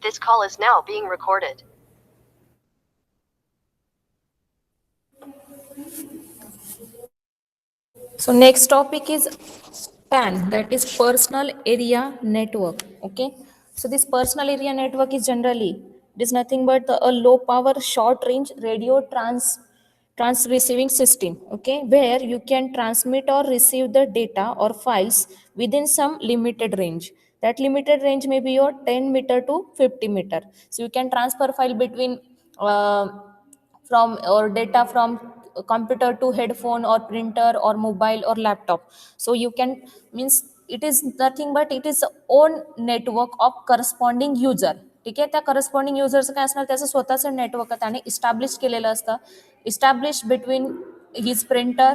This call is now being recorded. So next topic is PAN, that is personal area network. Okay. So this personal area network is generally, it is nothing but a low power short range radio trans receiving system. Okay, where you can transmit or receive the data or files within some limited range. That limited range may be your 10 meter to 50 meter. So you can transfer file between uh, from or data from computer to headphone or printer or mobile or laptop. So you can, means it is nothing but it is own network of corresponding user. ठीक आहे, त्या corresponding युजरचं काय असणार, त्याचं स्वतःचं network त्याने establish केलेलं असतं, establish between his printer,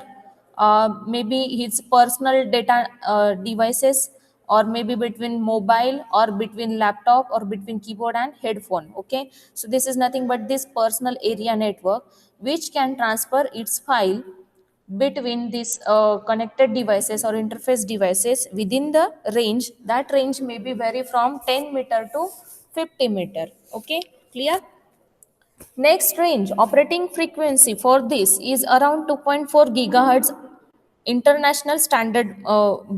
maybe his personal data devices, or maybe between mobile or between laptop or between keyboard and headphone. Okay, so this is nothing but this personal area network which can transfer its file between these connected devices or interface devices within the range. That range may be vary from 10 meter to 50 meter. Okay, clear? Next range operating frequency for this is around 2.4 gigahertz international standard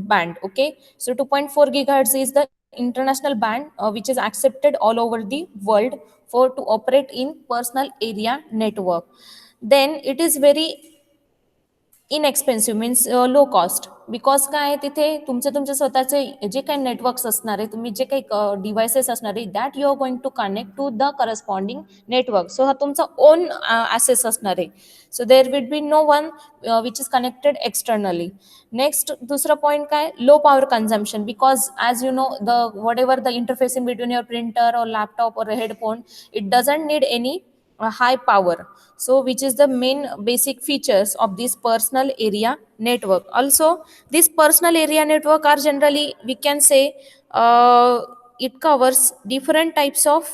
band. Okay, so 2.4 gigahertz is the international band which is accepted all over the world for to operate in personal area network. Then it is very inexpensive means low cost, because काय आहे तिथे तुमचे स्वतःचे जे काही networks असणार आहे, तुम्ही जे काही डिव्हायसेस असणार आहे, that you are going to connect to the corresponding network. So हा तुमचा ओन ॲसेस असणार आहे. So there will be no one which is connected externally. Next दुसरं पॉईंट काय, low power consumption, because as you know the whatever the interface in between your printer और laptop और headphone, it doesn't need any high power. So which is the main basic features of this personal area network. Also this personal area network are generally, we can say, it covers different types of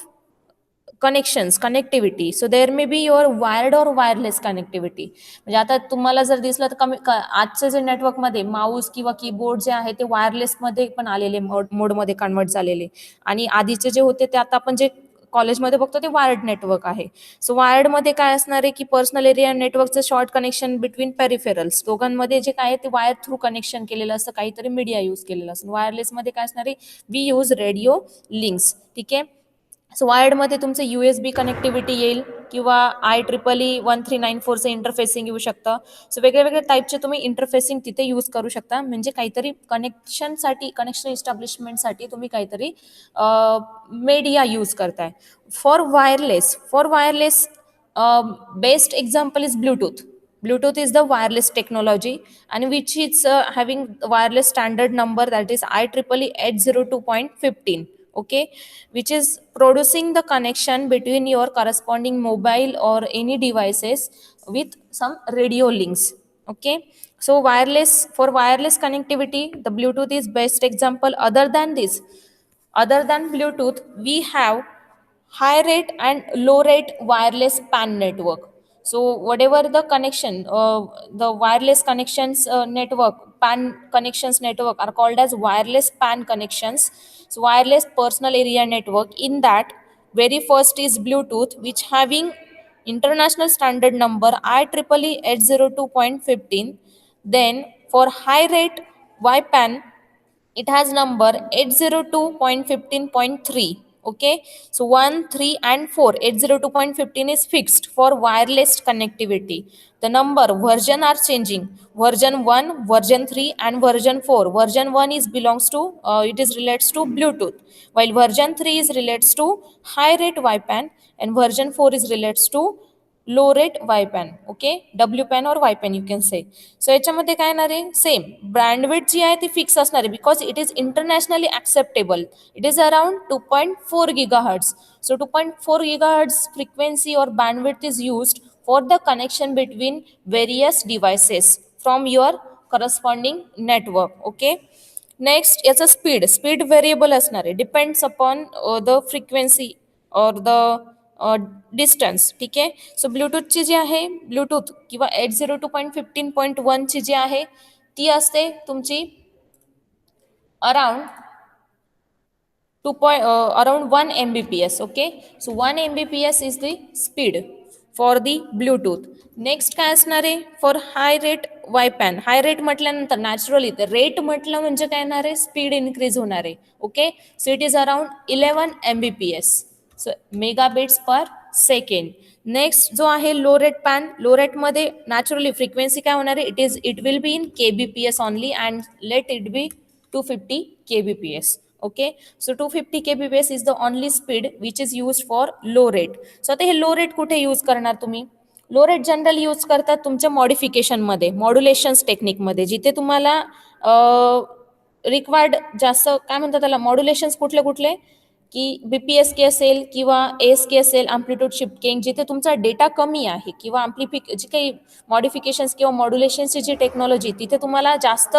connectivity. So there may be your wired or wireless connectivity. म्हणजे आता तुम्हाला जर दिसलं तर आजचे जे नेटवर्कमध्ये Mouse किंवा कीबोर्ड जे आहे ते वायरलेसमध्ये पण आलेले, मोडमध्ये कन्वर्ट झालेले, आणि आधीचे जे होते ते आता आपण जे कॉलेजमध्ये बघतो ते वायर्ड नेटवर्क आहे. सो वायर्डमध्ये काय असणार आहे की पर्सनल एरिया नेटवर्कचं शॉर्ट कनेक्शन बिटवीन पेरिफेरल्स, दोघांमध्ये जे काय आहे ते वायर थ्रू कनेक्शन केलेलं असतं, काहीतरी मीडिया यूज केलेलं असतं. वायरलेसमध्ये काय असणार आहे, वी यूज रेडिओ लिंक्स. ठीक आहे, सो वायर्डमध्ये तुमचं USB कनेक्टिव्हिटी येईल किंवा IEEE 1394चं इंटरफेसिंग येऊ शकतं. सो वेगळ्या वेगळ्या टाईपचे तुम्ही इंटरफेसिंग तिथे यूज करू शकता, म्हणजे काहीतरी कनेक्शनसाठी, कनेक्शन इस्टॅब्लिशमेंटसाठी तुम्ही काहीतरी मीडिया यूज करताय. For wireless best example is Bluetooth. Bluetooth is the wireless technology, and which is having wireless standard number, that is IEEE 802.15. Okay, which is producing the connection between your corresponding mobile or any devices with some radio links. Okay, so for wireless connectivity, the Bluetooth is best example. Other than Bluetooth, we have high rate and low rate wireless PAN network. So whatever the connection, the wireless connections network, PAN connections network are called as wireless PAN connections. So wireless personal area network, in that very first is Bluetooth, which having international standard number IEEE 802.15. Then for high rate YPAN, it has number 802.15.3. Okay, so 1 3 and 4, 802.15 is fixed for wireless connectivity. The number version are changing, version 1, version 3 and version 4. Version 1 is belongs to it is relates to Bluetooth, while version 3 is relates to high rate YPAN, and version 4 is relates to low rate YPAN. Okay, WPAN और YPAN you can say. So याच्यामध्ये काय येणार आहे, same ब्रँडविड्थ जी आहे ती fix असणार आहे, because it is internationally acceptable. It is around 2.4 GHz. So 2.4 GHz frequency or bandwidth is used for the connection between various devices from your corresponding network. Okay, next याचा speed variable असणार आहे, depends upon the frequency और the distance. ठीक आहे, so ब्लूटूथची जी आहे, Bluetooth किंवा 802.15.1ची जी आहे ती असते तुमची around around 1 Mbps. Okay, so 1 Mbps is the speed for the Bluetooth. Next काय असणार आहे फॉर हाय रेट वायपॅन. हाय रेट म्हटल्यानंतर नॅचरली तर रेट म्हटलं म्हणजे काय येणार आहे स्पीड इन्क्रीज होणार आहे. Okay, so it is around 11 Mbps, so megabits per second. Next जो आहे लो रेट पॅन, लो रेटमध्ये नॅचरली फ्रिक्वेन्सी काय होणार आहे it will be in KBPS only and let it be 250 KBPS. Okay, so 250 kbps is the only speed which is used for low rate. So आता हे low rate कुठे use करणार तुम्ही? Low rate generally use करतात तुमच्या मॉडिफिकेशनमध्ये, मॉड्युलेशन्स टेक्निकमध्ये, जिथे तुम्हाला required जास्त काय म्हणतात त्याला मॉड्युलेशन्स कुठले कुठले की BPSK असेल किंवा ASK असेल, अँप्लिट्यूड शिफ्टिंग, जिथे तुमचा डेटा कमी आहे किंवा जी काही मॉडिफिकेशन्स किंवा मॉड्युलेशन्सची जी टेक्नॉलॉजी तिथे तुम्हाला जास्त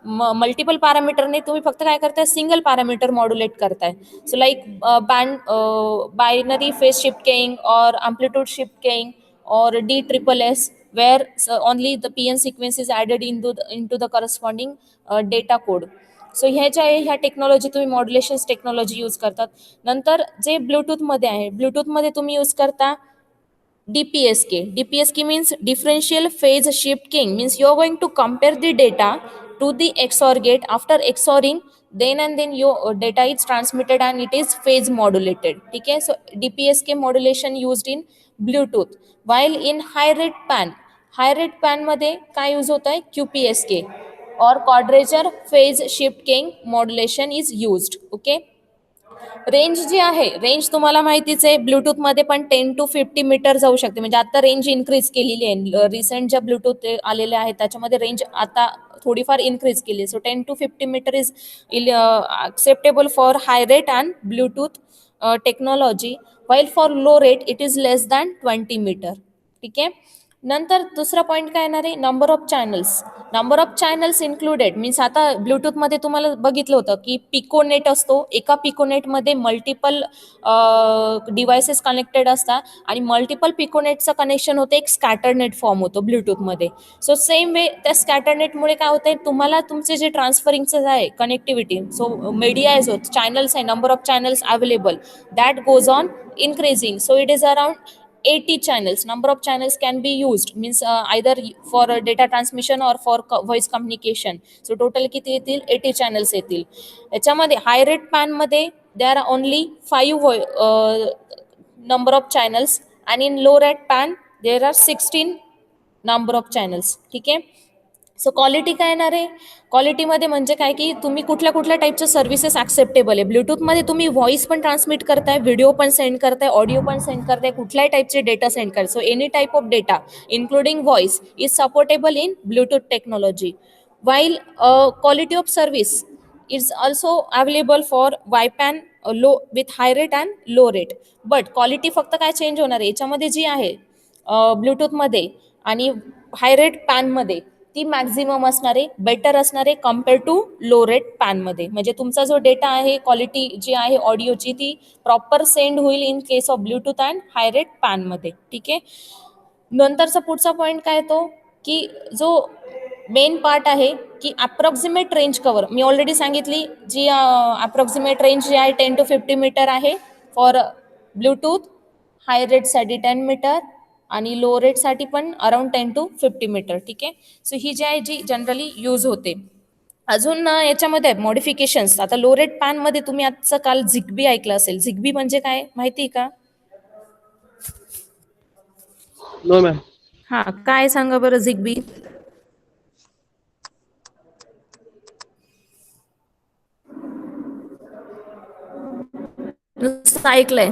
मल्टिपल पॅरामीटरने तुम्ही फक्त काय करताय सिंगल पॅरामीटर मॉड्युलेट करताय. So like binary phase shifting और amplitude shifting or DSSS, where only the PN sequence is added into the corresponding data code. So ह्याच्या ह्या टेक्नॉलॉजी तुम्ही मॉड्युलेशन्स टेक्नॉलॉजी यूज करतात. नंतर जे ब्लूटूथमध्ये आहे, ब्लूटूथमध्ये तुम्ही यूज करता DPSK. DPSK means differential phase shifting, means you're going to compare the data to the XOR gate. After XORing, then your data is transmitted and it is phase modulated. Okay, so DPSK modulation used in Bluetooth. While in high rate pan मध्ये काय use होत आहे QPSK or quadrature phase shifting modulation is used. Okay, range जी आहे, range तुम्हाला माहितीच आहे ब्लूटूथमध्ये पण 10 to 50 मीटर जाऊ शकते. म्हणजे आता रेंज इन्क्रीज केलेली आहे. रिसेंट ज्या ब्लूटूथ आलेले आहेत त्याच्यामध्ये रेंज आता थोडीफार इन्क्रीज केली. So 10 to 50 metre is acceptable for high rate and Bluetooth technology. While for low rate it is less than 20 metre. ठीक आहे. नंतर दुसरा पॉईंट काय येणार आहे number of channels. Number of channels included means आता ब्लूटूथमध्ये तुम्हाला बघितलं होतं की पिकोनेट असतो, एका पिकोनेटमध्ये मल्टिपल डिव्हायसेस कनेक्टेड असतात आणि मल्टिपल पिकोनेटचं कनेक्शन होतं, एक स्कॅटर नेट फॉर्म होतो ब्लूटूथमध्ये. सो सेम वे त्या स्कॅटर नेटमुळे काय होतंय तुम्हाला तुमचे जे ट्रान्सफरिंगचं आहे कनेक्टिव्हिटी, सो मीडिया इज होत चॅनल्स आहे, number of channels available that goes on increasing. So it is around 80 channels. Number of channels can be used means either for data transmission or for voice communication. So total किती येतील 80 channels येतील. याच्यामध्ये high rate pan मध्ये there are only 5 number of channels and in low rate pan there are 16 number of channels. ठीक आहे. So quality काय येणार आहे, क्वालिटीमध्ये म्हणजे काय की तुम्ही कुठल्या कुठल्या टाईपच्या सर्व्हिसेस ॲक्सेप्टेबल आहे. ब्लूटूथमध्ये तुम्ही व्हॉइस पण ट्रान्समिट करताय, व्हिडिओ पण सेंड करताय, ऑडिओ पण सेंड करताय, कुठल्याही टाईपचे डेटा सेंड करताय. So any type of data including voice is supportable in Bluetooth technology. While quality of service is also available for वायपॅन low with high rate and low rate. But quality फक्त काय change होणार आहे याच्यामध्ये जी आहे ब्लूटूथमध्ये आणि हाय rate पॅनमध्ये ती maximum असणार आहे, बेटर असणार आहे कम्पेअर टू लो रेट पॅनमध्ये. म्हणजे तुमचा जो डेटा आहे क्वालिटी जी आहे ऑडिओची ती प्रॉपर सेंड होईल in case of Bluetooth and high rate पॅनमध्ये. ठीक आहे. नंतरचा पुढचा पॉईंट काय येतो की जो मेन पार्ट आहे की अप्रॉक्सिमेट रेंज कवर मी ऑलरेडी सांगितली, जी अप्रॉक्सिमेट रेंज जी आहे 10 to 50 मीटर आहे फॉर ब्लूटूथ, हाय रेटसाठी 10 मीटर आणि लो रेटसाठी पण अराउंड 10 to 50 मीटर. ठीक आहे. सो ही जी आहे जी जनरली यूज होते. अजून याच्यामध्ये मॉडिफिकेशन्स. आता लो रेट पॅनमध्ये तुम्ही आजचं काल झिग्बी ऐकलं असेल. झिग्बी म्हणजे काय माहिती आहे का? No ma'am. हा, काय सांगा बरं झिग्बी. नुसतं ऐकलंय.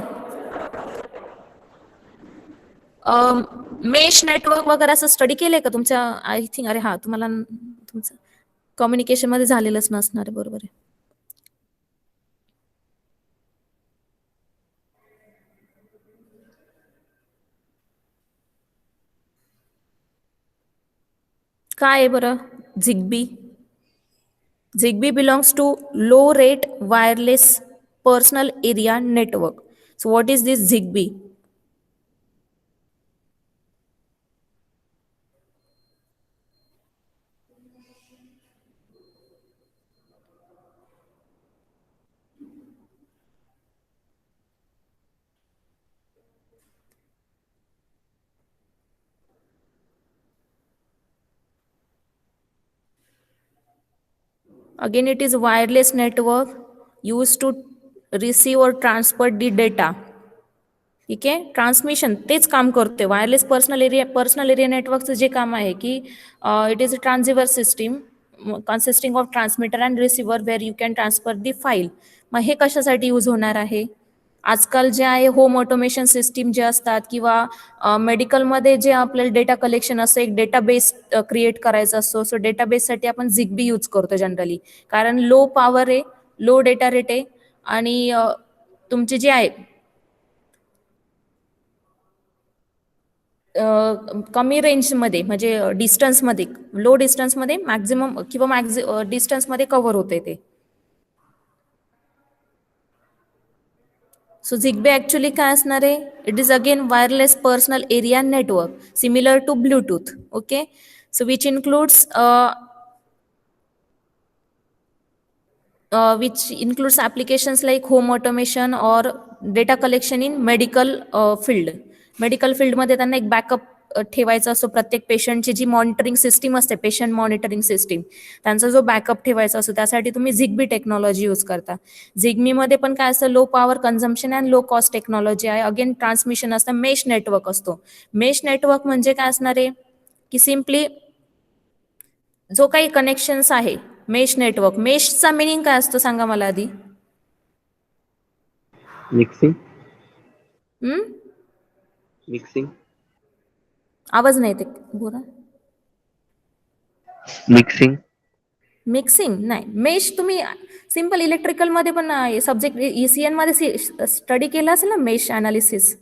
मेश नेटवर्क वगैरे असं स्टडी केलंय का तुमच्या आय थिंक. अरे हा, तुम्हाला तुमचं कम्युनिकेशनमध्ये झालेलंच नसणार आहे. बरोबर आहे. काय आहे बरं Zigbee. Zigbee belongs to low rate wireless personal area network. So what is this Zigbee? Again, it is wireless network used to receive or transfer the data. ठीक आहे, ट्रान्समिशन तेच काम करते. वायरलेस पर्सनल एरिया नेटवर्कचं जे काम आहे की it is a transceiver system consisting of transmitter and receiver where you can transfer the file. मग हे कशासाठी यूज होणार आहे? आजकाल जे आहे होम ऑटोमेशन सिस्टीम जे असतात किंवा मेडिकलमध्ये जे आपल्याला डेटा कलेक्शन असतं, एक डेटाबेस क्रिएट करायचा असतो. सो डेटाबेससाठी आपण झिगबी यूज करतो जनरली, कारण लो पॉवर आहे, लो डेटा रेट आहे आणि तुमची जी आहे कमी रेंजमध्ये म्हणजे डिस्टन्समध्ये, लो डिस्टन्समध्ये मॅक्झिमम किंवा डिस्टन्समध्ये कव्हर होते ते. सो झिगबी ॲक्च्युली काय असणार आहे? It is again wireless personal area network similar to Bluetooth. Okay, so which includes which includes applications like home automation or data collection in medical field. Medical फील्डमध्ये त्यांना एक backup ठेवायचा असतो. प्रत्येक पेशंटची जी मॉनिटरिंग सिस्टीम असते, पेशंट मॉनिटरिंग सिस्टीम, त्यांचा जो बॅकअप ठेवायचा असतो त्यासाठी तुम्ही झिगबी टेक्नॉलॉजी यूज करता. झिगबीमध्ये पण काय असतं? Low power consumption and low cost technology आहे. अगेन ट्रान्समिशन असतं. मेश नेटवर्क असतो. मेश नेटवर्क म्हणजे काय असणार आहे की सिम्पली जो काही कनेक्शन्स आहे मेश नेटवर्क. मेशचा मिनिंग काय असतं सांगा मला आधी. मिक्सिंग. हम्म, मिक्सिंग. आवाज नाही येते, बोला. मिक्सिंग. मिक्सिंग नाही. मेश तुम्ही सिम्पल इलेक्ट्रिकलमध्ये पण सब्जेक्ट ECN मध्ये स्टडी केला असेल ना, मेश अनालिसिस.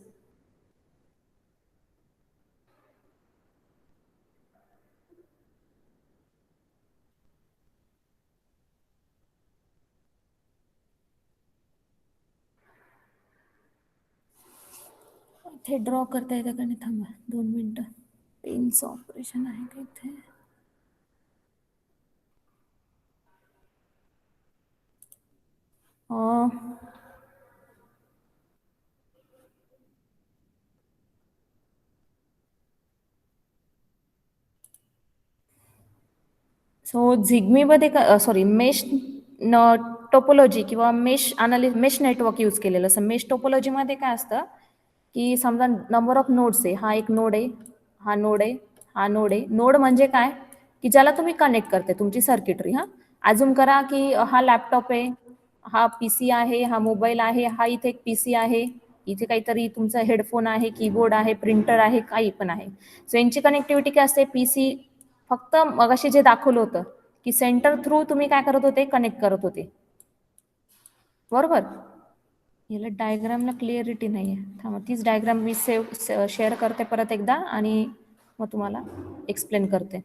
इथे ड्रॉ करता येतं का नाही? थांबा 2 मिनिटं. पेनचं ऑपरेशन आहे का इथे? सो झिगमीमध्ये मेश टोपोलॉजी किंवा मेश नेटवर्क यूज केलेलं असं. मेश टोपोलॉजीमध्ये काय असतं की समजा नंबर ऑफ नोड्स आहे. हा एक नोड आहे, हा नोड आहे, हा नोड आहे. नोड म्हणजे काय की ज्याला तुम्ही कनेक्ट करते तुमची सर्किटरी. अजून करा की हा लॅपटॉप आहे, हा PC आहे, हा मोबाईल आहे, हा इथे एक PC आहे, इथे काहीतरी तुमचा हेडफोन आहे, कीबोर्ड आहे, प्रिंटर आहे, काही पण आहे. सो यांची कनेक्टिव्हिटी काय असते? PC फक्त मगाशी जे दाखवलं होतं की सेंटर थ्रू तुम्ही काय करत होते? कनेक्ट करत होते, बरोबर. याला डायग्रामला क्लिअरिटी नाही आहे. थांबा, तीच डायग्राम मी शेअर करते परत एकदा आणि मग तुम्हाला एक्सप्लेन करते.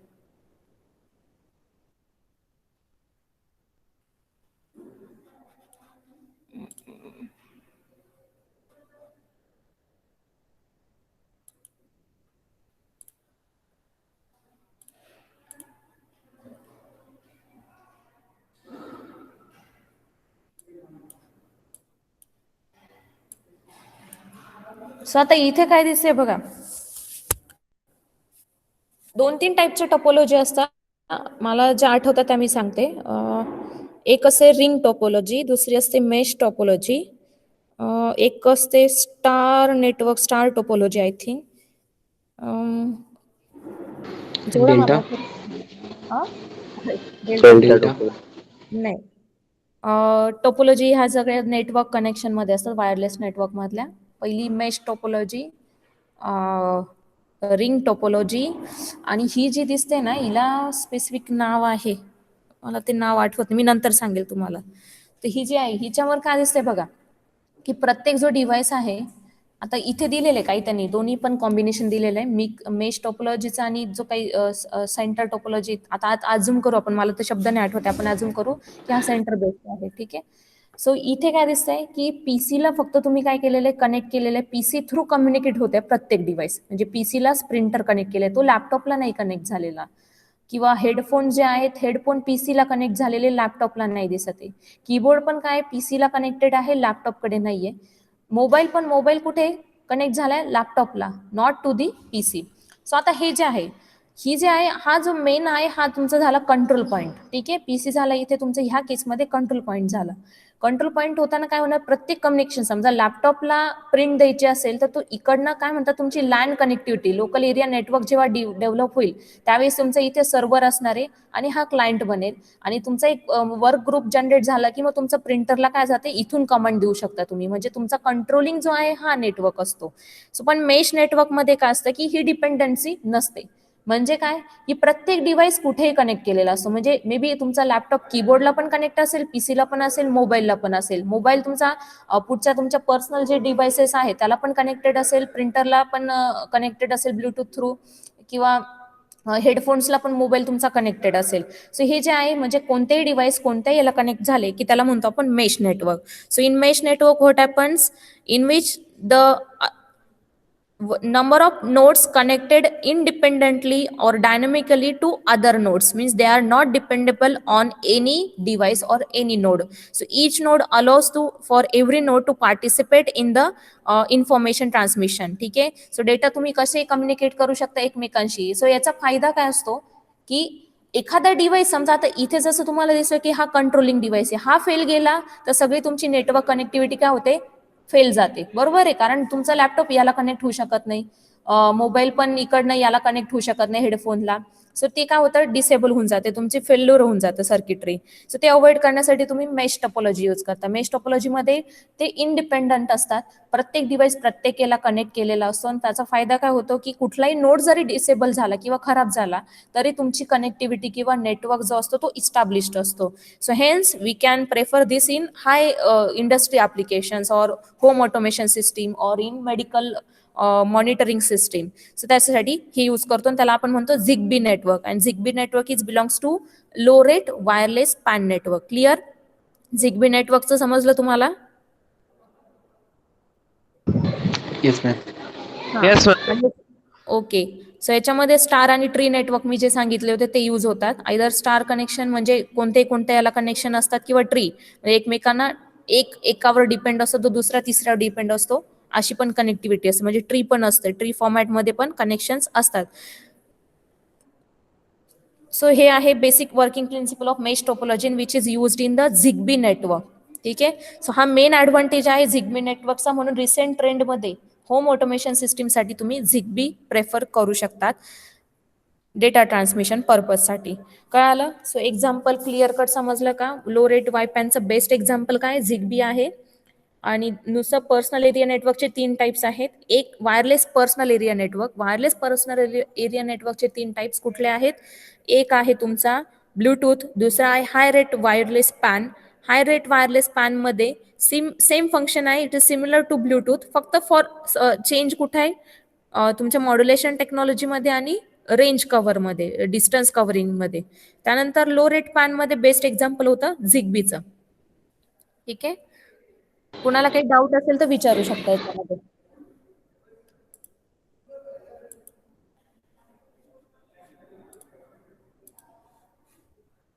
सो आता इथे काय दिसते बघा, 2-3 टाईपचे टोपोलॉजी असतात. मला ज्या आठवतात त्या मी सांगते. एक असते रिंग टोपोलॉजी, दुसरी असते मेश टोपोलॉजी, एक असते स्टार टोपोलॉजी आय थिंक. जेवढा डेल्टा. मला डेल्टा. नाही. टोपोलॉजी ह्या सगळ्या नेटवर्क कनेक्शनमध्ये असतात, वायरलेस नेटवर्कमधल्या. पहिली मेश टोपोलॉजी, रिंग टोपोलॉजी, आणि ही जी दिसते ना हिला स्पेसिफिक नाव आहे, मला ते नाव आठवत नाही, मी नंतर सांगेल तुम्हाला. तर ही जी आहे हिच्यावर काय दिसते बघा की प्रत्येक जो डिव्हाइस आहे, आता इथे दिलेलं आहे काही त्यांनी दोन्ही पण कॉम्बिनेशन दिलेलं आहे, मेश टोपोलॉजीचा आणि जो काही सेंटर टोपोलॉजी. आता अजूम करू आपण, मला तर शब्द नाही आठवते, आपण अजूम करू की हा सेंटर बेस्ड आहे. ठीक आहे. सो इथे काय दिसतंय की पीसीला फक्त तुम्ही काय केलेलं आहे? कनेक्ट केलेलं आहे. पीसी थ्रू कम्युनिकेट होते प्रत्येक डिव्हाइस, म्हणजे पीसीला प्रिंटर कनेक्ट केलंय, तो लॅपटॉपला नाही कनेक्ट झालेला. किंवा हेडफोन जे आहेत, हेडफोन पीसीला कनेक्ट झालेले, लॅपटॉपला नाही दिसत आहे. कीबोर्ड पण काय पीसीला कनेक्टेड आहे, लॅपटॉपकडे नाहीये. मोबाईल कुठे कनेक्ट झालाय? लॅपटॉपला, not to the PC. So आता हे जे आहे ही जे आहे हा जो मेन आहे हा तुमचा झाला कंट्रोल पॉईंट. ठीक आहे, पीसी झाला इथे तुमचं ह्या केसमध्ये कंट्रोल पॉईंट झाला. कंट्रोल पॉईंट होताना काय होणार, प्रत्येक कम्युनिकेशन समजा लॅपटॉपला प्रिंट द्यायची असेल तर तो इकडनं काय म्हणतात तुमची LAN connectivity local area network जेव्हा डेव्हलप होईल त्यावेळेस तुमचं इथे सर्व्हर असणार आहे आणि हा क्लायंट बनेल आणि तुमचा एक वर्क ग्रुप जनरेट झाला की मग तुमचं प्रिंटरला काय जाते इथून कमांड देऊ शकता तुम्ही, म्हणजे तुमचा कंट्रोलिंग जो आहे हा नेटवर्क असतो. सो पण मेश नेटवर्कमध्ये काय असतं की ही डिपेंडन्सी नसते. म्हणजे काय की प्रत्येक डिव्हाइस कुठेही कनेक्ट केलेला असतो, म्हणजे मे बी तुमचा लॅपटॉप कीबोर्डला पण कनेक्ट असेल, पीसीला पण असेल, मोबाईलला पण असेल. मोबाईल तुमचा पुढच्या तुमच्या पर्सनल जे डिव्हाइसेस आहेत त्याला पण कनेक्टेड असेल, प्रिंटरला पण कनेक्टेड असेल ब्लूटूथ थ्रू, किंवा हेडफोन्सला पण मोबाईल तुमचा कनेक्टेड असेल. सो हे जे आहे म्हणजे कोणतेही डिव्हाइस कोणत्याही याला कनेक्ट झाले की त्याला म्हणतो आपण mesh network. So in mesh network what happens in which the number of nodes connected independently or dynamically to other nodes, means they are not dependable on any device or any node. So each node allows to for every node to participate in the information transmission. ठीक आहे, so data तुम्ही कसे communicate करू शकता एकमेकांशी. So याचा फायदा काय असतो की एखादा डिव्हाइस समजा आता इथे जसं तुम्हाला दिसलं की हा कंट्रोलिंग डिव्हाइस आहे, हा फेल गेला तर सगळी तुमची नेटवर्क कनेक्टिव्हिटी काय होते, फेल जाते. बरोबर आहे, कारण तुमचा लॅपटॉप याला कनेक्ट होऊ शकत नाही, मोबाईल पण इकडनं याला कनेक्ट होऊ शकत नाही हेडफोनला. सो ते काय होतं डिसेबल होऊन जाते, तुमची फेल्युअर होऊन जातं सर्किटरी. सो ते अवॉइड करण्यासाठी तुम्ही मेश टोपोलॉजी यूज करता. मेश टोपोलॉजीमध्ये ते इंडिपेंडंट असतात, प्रत्येक डिव्हाइस प्रत्येक याला कनेक्ट केलेला असतो आणि त्याचा फायदा काय होतो की कुठलाही नोड जरी डिसेबल झाला किंवा खराब झाला तरी तुमची कनेक्टिव्हिटी किंवा नेटवर्क जो असतो तो इस्टॅब्लिश्ड असतो. So hence we can prefer this in high industry applications or home automation system or in medical monitoring system. So त्याच्यासाठी हे यूज करतो आणि त्याला आपण म्हणतो ZigBee network. And ZigBee network is belongs to low rate wireless PAN network. Clear, ZigBee नेटवर्कचं समजलं तुम्हाला? Yes ma'am. Yes, ma'am. Okay, so याच्यामध्ये स्टार आणि ट्री नेटवर्क मी जे सांगितले होते ते यूज होतात. आयदर स्टार कनेक्शन म्हणजे कोणत्या याला कनेक्शन असतात, किंवा ट्री म्हणजे एकमेकांना एकावर डिपेंड असतो तो दुसरा तिसऱ्यावर डिपेंड असतो, अशी पण कनेक्टिव्हिटी असते, म्हणजे ट्री पण असते, ट्री फॉर्मॅटमध्ये पण कनेक्शन्स असतात. सो हे आहे basic working principle of mesh topology which is used in the Zigbee network. ठीक आहे, सो हा मेन ऍडव्हान्टेज आहे झिगबी नेटवर्कचा, म्हणून रिसेंट ट्रेंडमध्ये होम ऑटोमेशन सिस्टीमसाठी तुम्ही झिगबी प्रेफर करू शकतात डेटा ट्रान्समिशन पर्पजसाठी. कळालं? सो एक्झाम्पल क्लिअर कट समजलं का? लो रेट वायपॅनचं बेस्ट एक्झाम्पल काय झिगबी आहे. आणि नुसतं पर्सनल एरिया नेटवर्कचे 3 टाईप्स आहेत. एक wireless personal area network. Wireless personal area नेटवर्कचे 3 टाईप्स कुठले आहेत? एक आहे तुमचा ब्लूटूथ, दुसरा आहे high rate wireless PAN. High rate wireless पॅनमध्ये सेम फंक्शन आहे, it is similar to Bluetooth, फक्त फॉर चेंज कुठे आहे तुमच्या मॉड्युलेशन टेक्नॉलॉजीमध्ये आणि रेंज कव्हरमध्ये, डिस्टन्स कव्हरिंगमध्ये. त्यानंतर लो रेट पॅनमध्ये बेस्ट एक्झाम्पल होतं झिगबीचं. ठीक आहे, कुणाला काही डाऊट असेल तर विचारू शकता याच्यामध्ये.